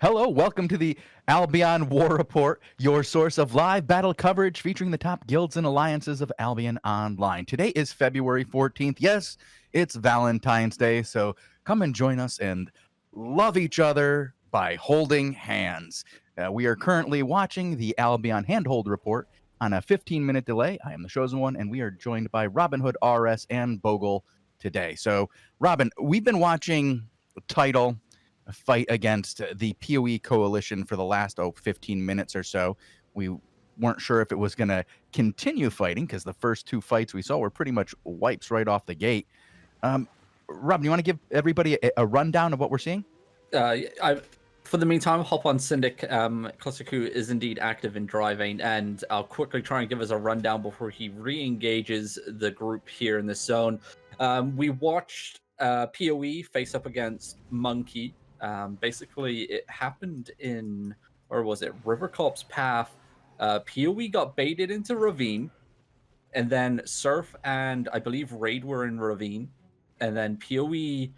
Hello, welcome to the Albion War Report, your source of live battle coverage featuring the top guilds and alliances of Albion Online. Today is February 14th. Yes, it's Valentine's Day, so come and join us and love each other by holding hands. We are currently watching the Albion Handhold Report on a 15-minute delay. I am the Shozen one, and we are joined by Robinhoodrs and Bogul today. So, Robin, we've been watching Title fight against the PoE coalition for the last 15 minutes or so. We weren't sure if it was going to continue fighting because the first two fights we saw were pretty much wipes right off the gate. Rob, you want to give everybody a rundown of what we're seeing? For the meantime, hop on Syndic. Kosaku is indeed active in driving, and I'll quickly try and give us a rundown before he re-engages the group here in this zone. We watched PoE face up against Monkey. Basically, it happened in, or was it Rivercorp's Path? PoE got baited into Ravine, and then Surf and I believe Raid were in Ravine, and then PoE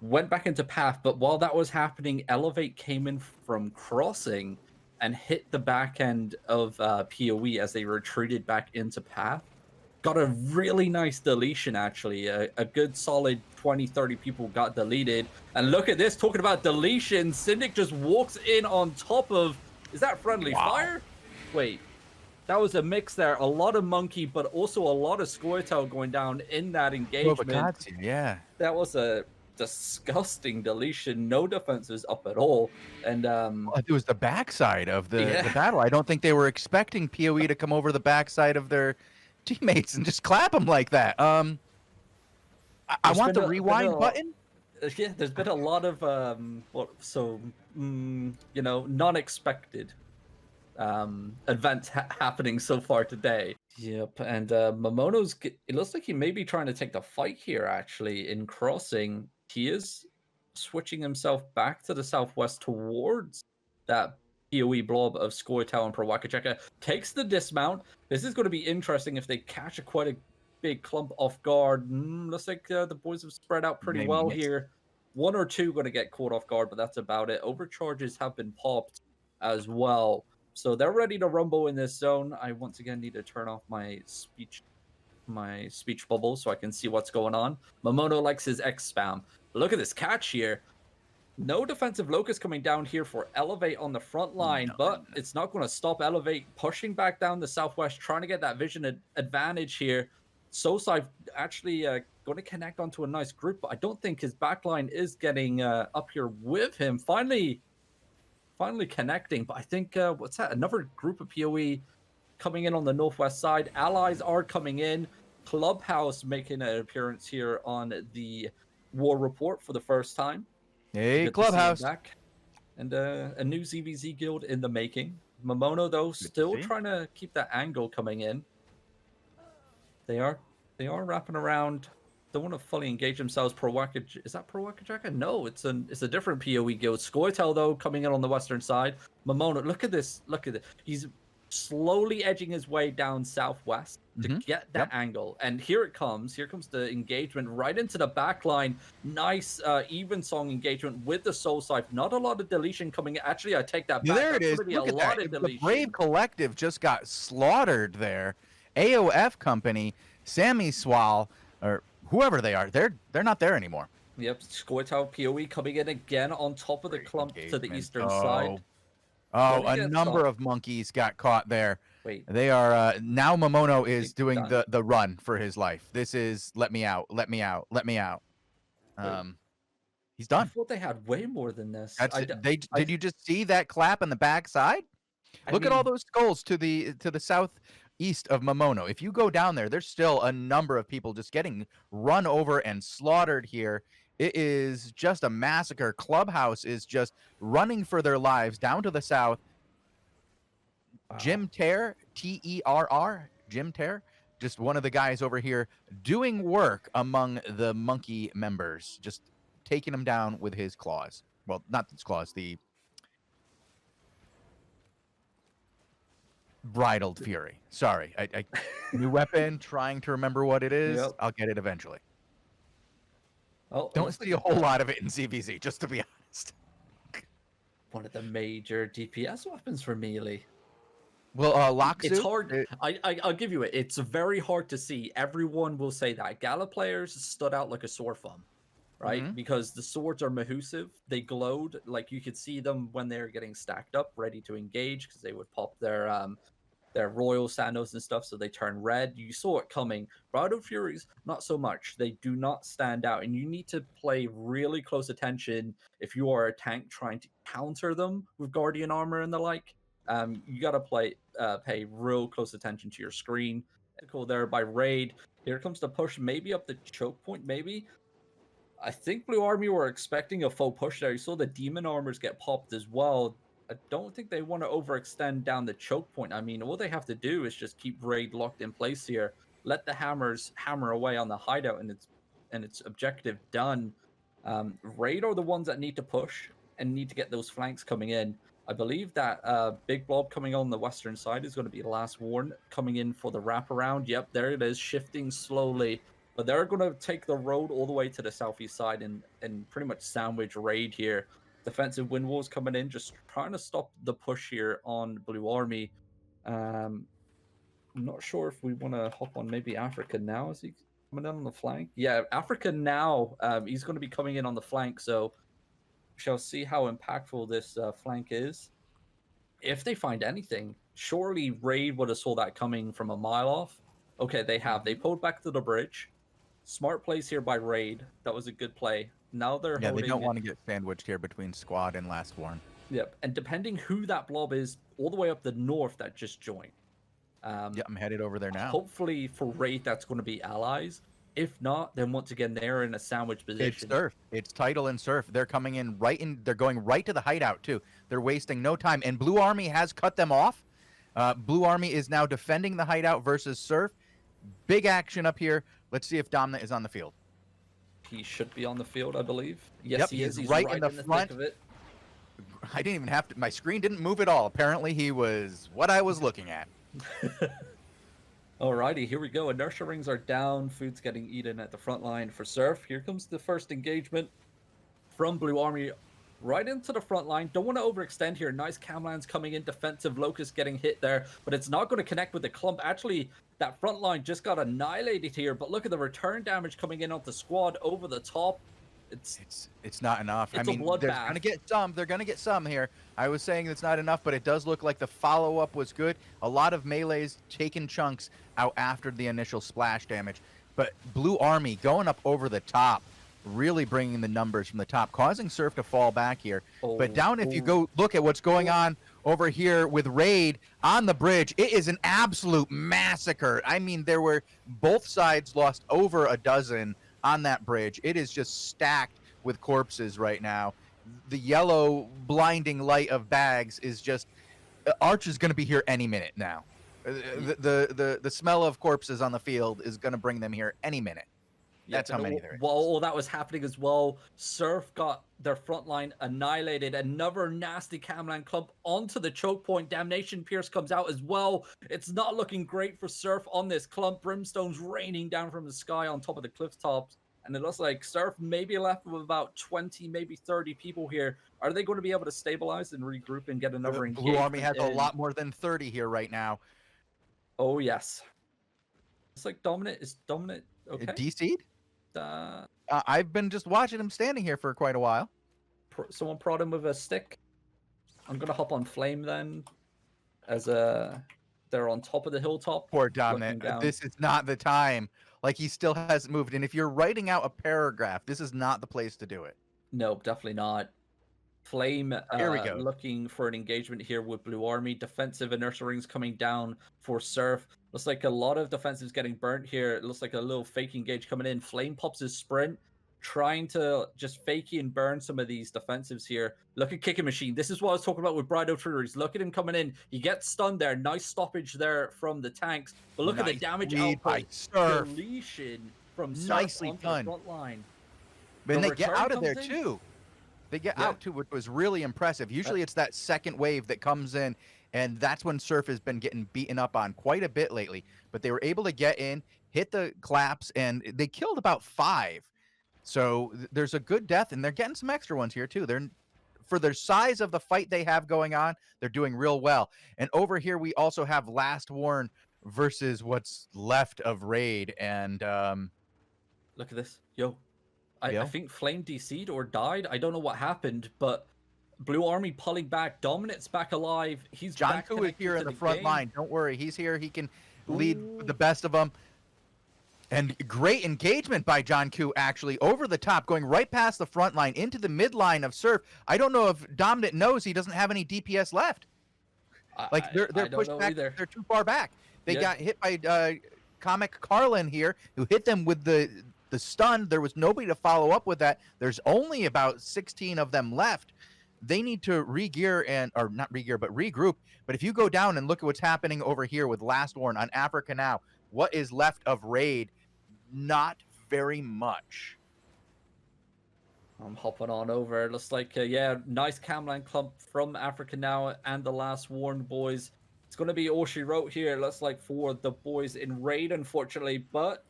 went back into Path. But while that was happening, Elevate came in from Crossing and hit the back end of PoE as they retreated back into Path. Got a really nice deletion, actually. A good solid 20-30 people got deleted. And look at this, talking about deletion. Syndic just walks in on top of, is that friendly fire? Wait, that was a mix there. A lot of Monkey, but also a lot of Squirtle going down in that engagement. Yeah. That was a disgusting deletion. No defenses up at all. And it was the backside of the battle. I don't think they were expecting PoE to come over the backside of their teammates and just clap them like that. I want the rewind button. Yeah, there's been a lot of non-expected events happening so far today. Yep, and Momono's, it looks like he may be trying to take the fight here, actually, in Crossing. He is switching himself back to the southwest towards that PoE blob of Squirtle and Prawakacheka. Takes the dismount. This is going to be interesting if they catch quite a big clump off guard. Looks like the boys have spread out pretty well here. One or two going to get caught off guard, but that's about it. Overcharges have been popped as well. So they're ready to rumble in this zone. I once again need to turn off my speech bubble so I can see what's going on. Momono likes his X spam. Look at this catch here. No defensive locus coming down here for Elevate on the front line, but it's not going to stop Elevate pushing back down the southwest, trying to get that vision advantage here. Sosai actually going to connect onto a nice group, but I don't think his backline is getting up here with him. Finally connecting, but I think, what's that? Another group of PoE coming in on the northwest side. Allies are coming in. Clubhouse making an appearance here on the War Report for the first time. Hey, Clubhouse. Back. And a new ZVZ guild in the making. Momono, though, still trying to keep that angle coming in. They are wrapping around. Don't want to fully engage themselves. Is that Prawakacheka? No, it's a different PoE guild. Squirtle, though, coming in on the western side. Momono, look at this. Look at it. He's slowly edging his way down southwest to get that angle. And here it comes. Here comes the engagement right into the back line. Nice even song engagement with the Soul Scythe. Not a lot of deletion coming in. Actually, I take that back. There it is. Look at that. The Brave Collective just got slaughtered there. AOF Company, Sammy Swal, or whoever they are, they're not there anymore. Yep, Squirtle PoE coming in again on top of the clump to the eastern side. Oh, a number of monkeys got caught there. Wait. They are now Momono is doing the run for his life. This is let me out, let me out, let me out. He's done. I thought they had way more than this. Did you just see that clap in the backside? Look at all those skulls to the southeast of Momono. If you go down there, there's still a number of people just getting run over and slaughtered here. It is just a massacre. Clubhouse is just running for their lives down to the south. Wow. Jim Terr, Terr, Jim Terr, just one of the guys over here doing work among the monkey members, just taking them down with his claws. Well, not his claws, the bridled fury. Sorry, I new weapon, trying to remember what it is. Yep. I'll get it eventually. Oh, don't see a whole lot of it in ZVZ, just to be honest. one of the major DPS weapons for melee. Well, It's Loxu, hard. I'll give you it. It's very hard to see. Everyone will say that Gala players stood out like a sore thumb, right? Mhm. Because the swords are mahusive. They glowed. Like you could see them when they're getting stacked up, ready to engage, because they would pop their royal sandos and stuff, so they turn red. You saw it coming. Bridal Furies, not so much. They do not stand out, and you need to play really close attention if you are a tank trying to counter them with Guardian armor and the like. You gotta pay real close attention to your screen. Cool there by Raid. Here comes the push, maybe up the choke point, maybe. I think Blue Army were expecting a full push there. You saw the demon armors get popped as well. I don't think they want to overextend down the choke point. I mean, all they have to do is just keep Raid locked in place here. Let the hammers hammer away on the hideout, and its objective done. Raid are the ones that need to push and need to get those flanks coming in. I believe that big blob coming on the western side is going to be Last Warn coming in for the wraparound. Yep, there it is, shifting slowly. But they're going to take the road all the way to the southeast side and pretty much sandwich Raid here. Defensive wind walls coming in, just trying to stop the push here on Blue Army. I'm not sure if we want to hop on maybe Africa now. Is he coming in on the flank? Yeah, Africa now. He's going to be coming in on the flank, so we shall see how impactful this flank is. If they find anything, surely Raid would have saw that coming from a mile off. Okay, they have. They pulled back to the bridge. Smart plays here by Raid. That was a good play. Now they're yeah, holding. they don't want to get sandwiched here between Squad and Last Warn. Yep, and depending who that blob is, all the way up the north that just joined. Yeah, I'm headed over there now. Hopefully for Raid, that's going to be allies. If not, then once again they're in a sandwich position. It's Surf. It's Title and Surf. They're coming in right in. They're going right to the hideout too. They're wasting no time. And Blue Army has cut them off. Blue Army is now defending the hideout versus Surf. Big action up here. Let's see if Domna is on the field. He should be on the field, I believe. Yes, Yep, he is. he's He's right in the front. thick of it. I didn't even have to. My screen didn't move at all. Apparently, he was what I was looking at. Alrighty, here we go. Inertia rings are down. Food's getting eaten at the front line for Surf. Here comes the first engagement from Blue Army right into the front line. Don't want to overextend here. Nice camlands coming in. Defensive Locust getting hit there, but it's not going to connect with the clump. Actually, that front line just got annihilated here, but look at the return damage coming in off the squad over the top. It's not enough. I It's a mean, bloodbath. they're gonna get some. They're gonna get some here. I was saying it's not enough, but it does look like the follow-up was good. A lot of melees taking chunks out after the initial splash damage, but Blue Army going up over the top, really bringing the numbers from the top, causing Surf to fall back here. But down, if you go look at what's going on over here with Raid on the bridge, it is an absolute massacre. I mean, there were both sides lost over a dozen on that bridge. It is just stacked with corpses right now. The yellow blinding light of bags is just Arch is going to be here any minute now. The smell of corpses on the field is going to bring them here any minute. That's how many there is. While all that was happening as well, Surf got their front line annihilated. Another nasty Camland clump onto the choke point. Damnation Pierce comes out as well. It's not looking great for Surf on this clump. Brimstone's raining down from the sky on top of the cliff tops. And it looks like Surf may be left with about 20, maybe 30 people here. Are they going to be able to stabilize and regroup and get another engagement? Blue Army has a lot more than 30 here right now. Oh, yes. It's like Dominant. Is Dominant okay? DC'd? I've been just watching him standing here for quite a while. Someone prod him with a stick. I'm gonna hop on Flame then, as they're on top of the hilltop. Poor Dominic. This is not the time. Like, he still hasn't moved. And if you're writing out a paragraph, this is not the place to do it. No, definitely not. Flame here we go. Looking for an engagement here with Blue Army. Defensive inertia rings coming down for Surf. Looks like a lot of defensives getting burnt here. It looks like a little fake engage coming in. Flame pops his sprint, trying to just fakey and burn some of these defensives here. Look at Kicking Machine. This is what I was talking about with Bridal Furies. Look at him coming in. He gets stunned there. Nice stoppage there from the tanks. But look at the damage output. Deletion from Surf nicely onto done. The front line. And they get out of there too. They get out to, which was really impressive. Usually it's that second wave that comes in, and that's when Surf has been getting beaten up on quite a bit lately. But they were able to get in, hit the claps, and they killed about 5. So there's a good death, and they're getting some extra ones here too. They're for the size of the fight they have going on, they're doing real well. And over here, we also have Last Warn versus what's left of Raid. And Look at this. Yo. I Yo. think Flame DC'd or died. I don't know what happened, but Blue Army pulling back. Dominant's back alive. He's John back Koo is here in the front game. line. Don't worry. He's here. He can lead Ooh. the best of them. And great engagement by John Koo, actually, over the top, going right past the front line into the midline of Surf. I don't know if Dominant knows he doesn't have any DPS left. Like, they're pushed back. Either. They're too far back. They got hit by Comic Carlin here, who hit them with the stun. There was nobody to follow up with that. There's only about 16 of them left. They need to re-gear or not re-gear, but regroup. But if you go down and look at what's happening over here with Last Warn on Africa now, what is left of Raid? Not very much. I'm hopping on over. Looks like, nice Camland clump from Africa now and the Last Warn boys. It's going to be all she wrote here. Looks like for the boys in Raid, unfortunately. But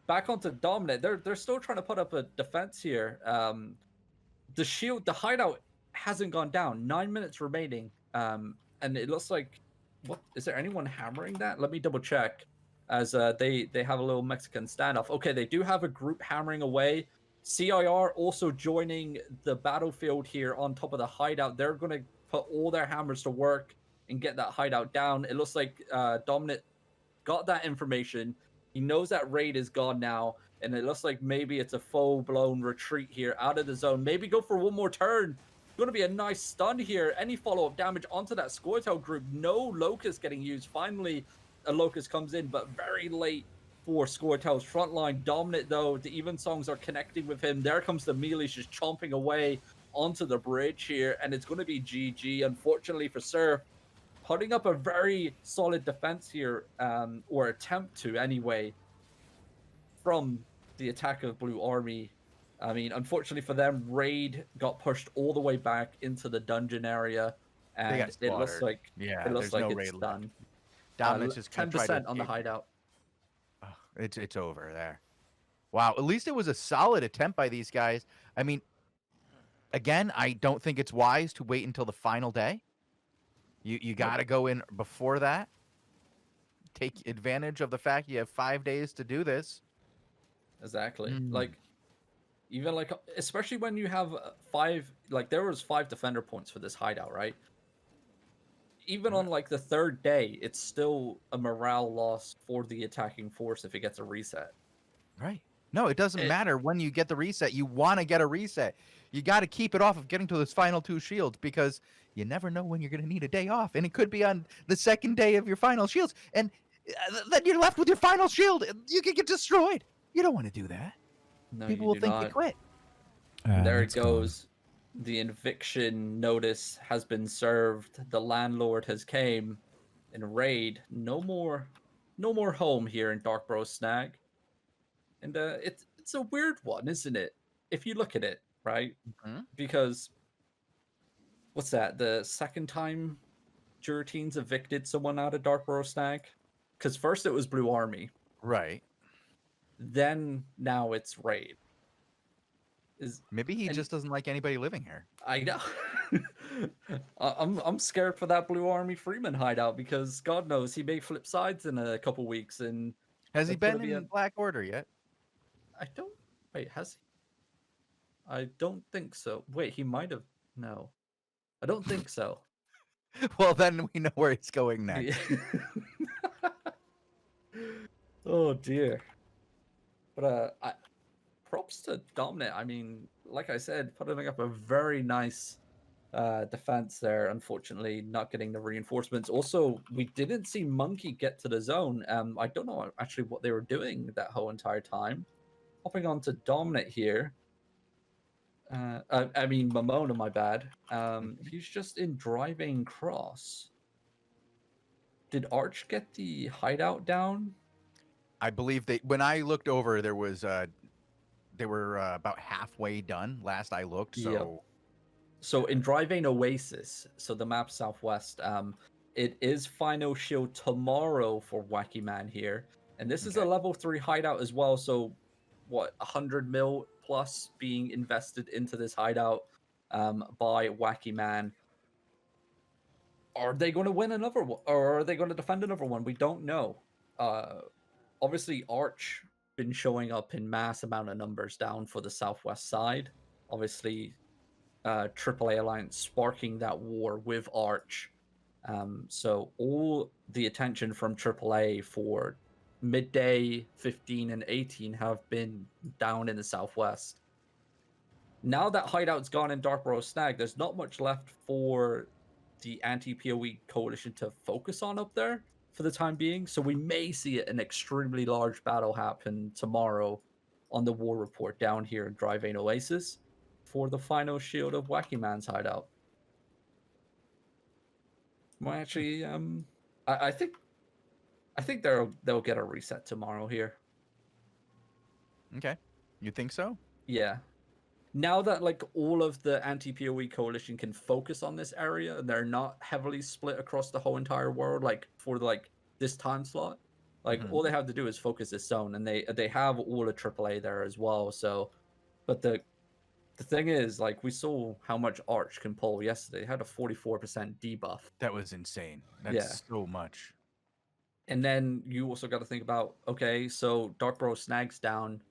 back onto Dominant. They're still trying to put up a defense here. The shield, the hideout hasn't gone down. 9 minutes remaining. And it looks like, what is there anyone hammering that? Let me double check. As they have a little Mexican standoff. Okay, they do have a group hammering away. CIR also joining the battlefield here on top of the hideout. They're going to put all their hammers to work and get that hideout down. It looks like Dominant got that information. He knows that Raid is gone now, and it looks like maybe it's a full-blown retreat here out of the zone. Maybe go for one more turn. Going to be a nice stun here. Any follow-up damage onto that Squirtle group. No Locust getting used. Finally, a Locust comes in, but very late for Squirtle's frontline. Dominant, though, the even songs are connecting with him. There comes the melee, just chomping away onto the bridge here, and it's going to be GG. Unfortunately for Surf, putting up a very solid defense here, or attempt to anyway, from the attack of Blue Army. I mean, unfortunately for them, Raid got pushed all the way back into the dungeon area, and it looks like it's done. Dominant's just 10% on the hideout. Oh, it's over there. Wow, at least it was a solid attempt by these guys. I mean, again, I don't think it's wise to wait until the final day. You got to go in before that. Take advantage of the fact you have 5 days to do this. Exactly. Like, even like, especially when you have 5, like there was 5 defender points for this hideout, right? Even on like the 3rd day, it's still a morale loss for the attacking force if it gets a reset. Right. No, it doesn't matter when you get the reset. You want to get a reset. You got to keep it off of getting to those final 2 shields, because you never know when you're going to need a day off. And it could be on the 2nd day of your final shields. And then you're left with your final shield. You could get destroyed. You don't want to do that. No, people will think not. you quit. There it goes. The eviction notice has been served. The landlord has came in Raid. No more home here in Darkbro Snag. And it's a weird one, isn't it? If you look at it, right? Because what's that? The 2nd time Jurateens evicted someone out of Darkbro Snag? Because first it was Blue Army. Right. Then now it's Raid. Maybe he just doesn't like anybody living here. I know. I'm scared for that Blue Army Freeman hideout, because God knows he may flip sides in a couple weeks. And has he been in Black Order yet? Has he? I don't think so. Wait, he might have. No, I don't think so. Well, then we know where it's going next. Oh dear. But props to Dominant. I mean, like I said, putting up a very nice defense there. Unfortunately, not getting the reinforcements. Also, we didn't see Monkey get to the zone. I don't know actually what they were doing that whole entire time. Hopping on to Dominant here. I mean, Momona, my bad. He's just in driving cross. Did Arch get the hideout down? I believe when I looked over, there was they were about halfway done last I looked. So, yep. So in driving Oasis, so the map southwest, it is final shield tomorrow for Wacky Man here, and this is a level 3 hideout as well. So, what, 100 mil plus being invested into this hideout. by Wacky Man. Are they going to win another one, or are they going to defend another one? We don't know. Obviously, Arch been showing up in mass amount of numbers down for the Southwest side. Obviously, AAA Alliance sparking that war with Arch. So all the attention from AAA for midday 15 and 18 have been down in the Southwest. Now that Hideout's gone in Dark Burrow Snag, there's not much left for the anti-PoE coalition to focus on up there for the time being. So we may see an extremely large battle happen tomorrow on the war report down here in Dry Vein Oasis for the final shield of Wacky Man's hideout. Well, actually, I think they'll get a reset tomorrow here. Okay, you think so? Yeah. Now that like all of the anti-PoE coalition can focus on this area and they're not heavily split across the whole entire world, like for like this time slot, like all they have to do is focus this zone, and they have all of AAA there as well. So, but the thing is, like, we saw how much Arch can pull yesterday. It had a 44% debuff. That was insane. That's so much. And then you also got to think about, okay, so Dark Burrow Snag's down.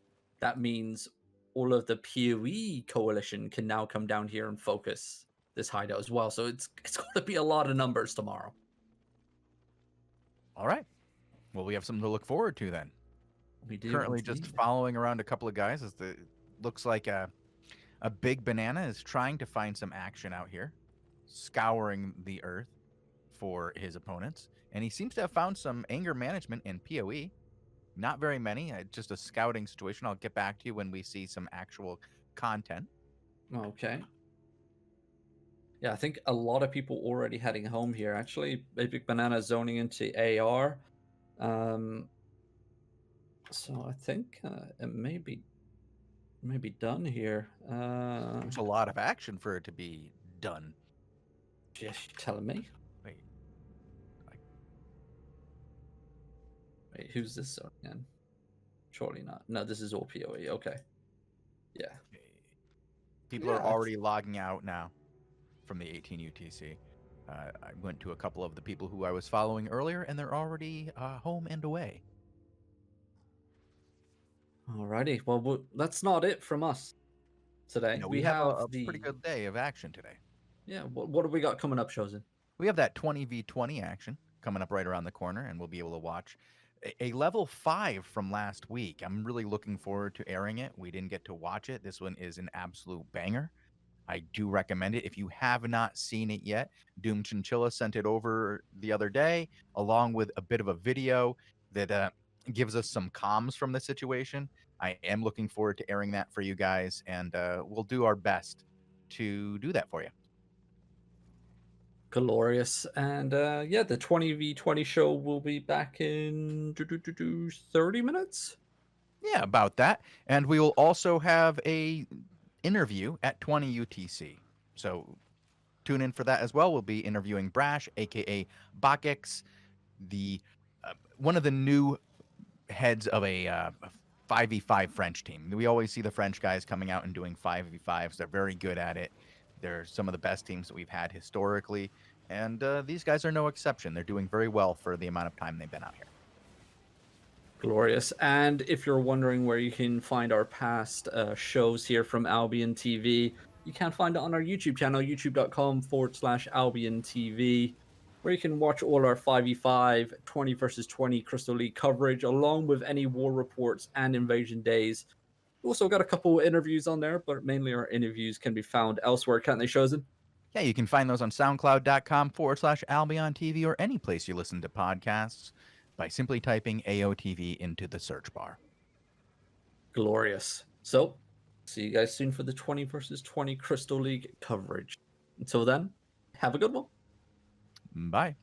That means all of the PoE coalition can now come down here and focus this hideout as well. So it's going to be a lot of numbers tomorrow. All right. Well, we have something to look forward to then. We do. Currently just following around a couple of guys as looks like a big banana is trying to find some action out here, scouring the earth for his opponents. And he seems to have found some anger management in PoE. Not very many, just a scouting situation. I'll get back to you when we see some actual content. Okay. Yeah, I think a lot of people already heading home here. Actually, Big Banana zoning into AR. So I think it may be done here. There's a lot of action for it to be done. Yes, you're telling me. Wait, who's this zone again? Surely not. No, this is all PoE. Okay. Yeah. People are already logging out now from the 18 UTC. I went to a couple of the people who I was following earlier, and they're already home and away. Alrighty. Well, that's not it from us today. No, we have a pretty good day of action today. Yeah. What have we got coming up, Shozen? We have that 20v20 action coming up right around the corner, and we'll be able to watch a level 5 from last week. I'm really looking forward to airing it. We didn't get to watch it. This one is an absolute banger. I do recommend it. If you have not seen it yet, Doom Chinchilla sent it over the other day, along with a bit of a video that gives us some comms from the situation. I am looking forward to airing that for you guys, and we'll do our best to do that for you. Glorious. And yeah, the 20v20 show will be back in 30 minutes. Yeah, about that. And we will also have a interview at 20 UTC. So tune in for that as well. We'll be interviewing Brash, aka Bakix, the one of the new heads of a 5v5 French team. We always see the French guys coming out and doing 5v5s. They're very good at it. They're some of the best teams that we've had historically, and these guys are no exception. They're doing very well for the amount of time they've been out here. Glorious. And if you're wondering where you can find our past shows here from Albion TV, you can find it on our YouTube channel, youtube.com/AlbionTV, where you can watch all our 5v5, 20 versus 20 Crystal League coverage, along with any war reports and invasion days. We also got a couple interviews on there, but mainly our interviews can be found elsewhere, can't they, Shozen? Yeah, you can find those on soundcloud.com/AlbionTV or any place you listen to podcasts by simply typing AOTV into the search bar. Glorious. So, see you guys soon for the 20 versus 20 Crystal League coverage. Until then, have a good one. Bye.